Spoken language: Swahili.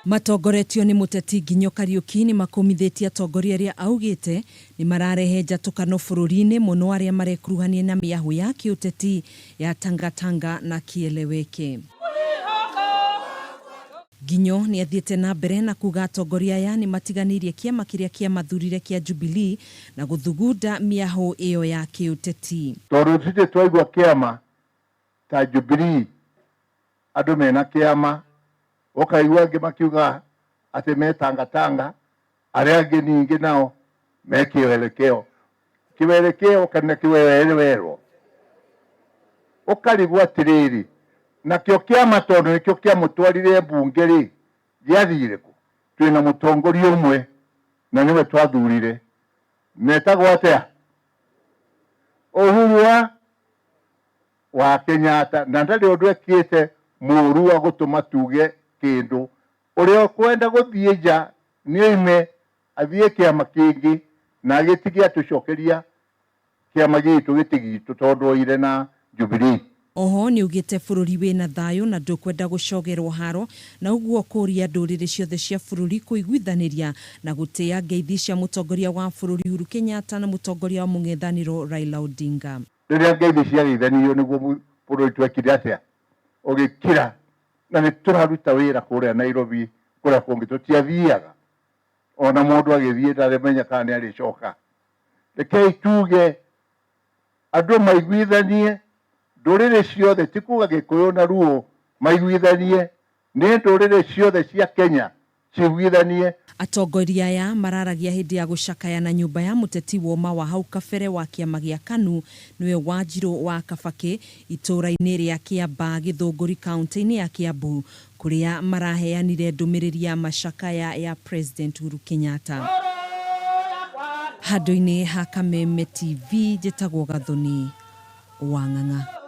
Matongoretio ni muteti Nginyo Kariuki ni makomithetie atongoria aria augite ni mararehe njatũkano bũrũri-inĩ mũno aria marekuruhania na miahu ya kiuteti ya tangatanga na kieleweke. Nginyo ni athiete na mbere na kuga atongoria aya ni matiganirie kiama kiria kia mathurire kia Jubilee na guthugunda miahu iyo ya kiuteti. Tondu tuje twaigua kiama ta Jubilee andu mena kiama ukaigua angi makiuga ati me tangatanga aria angi ningi nao me kiwerekeo kana kiwewerwo ukarigwa atiriri nakio kiama tondu nikio kiamutwarire mbunge ri giathire ku twina mutongoria umwe na niwe twathurire metagwo atia Uhuru wa Kenyatta na ndari undu ekite muru wa gutuma tuge kindu uria kwenda guthie nja nioime athie kiama kingi na agitigia atucokeria kiama gitu gitigitu tondu ire na Jubilee. Oho ni ugite bũrũri wina thayo na ndukwenda gucogerwo haro na uguo kuria ndũrĩrĩ ciothe cia bũrũri kuiguithaniria na gutia ngeithi cia mutongoria wa bũrũri Uhuru Kenyatta na mutongoria wa mũng'ethanĩro Raila Odinga. Riria ngeithi cia geithanio niguo bũrũri twekire atia ugikira na ni turaruta wira kuria Nairobi kuria kungi tutiathiaga ona mundu agithie ndaremenya kana ni aricoka. Rekei tuge andu maiguithanie ndũrĩrĩ ciothe tikuga Gĩkũyũ na Luo maiguithanie ni ndũrĩrĩ ciothe cia Kenya ciguithanie. Atongoria aya mararagia hindi ya gucakaya na nyumba ya muteti woma wa hau kabere wa kiama gia KANU niwe Wanjiru wa Kabake itũra-inĩ ria Kiambaa Gĩthũngũri kaunti-inĩ ya Kiambu kuria maraheanire ndũmĩrĩri ya macakaya ya President Uhuru Kenyatta. Handũ-inĩ ha Kameme TV njĩtagwo Gathoni Wang'ang'a.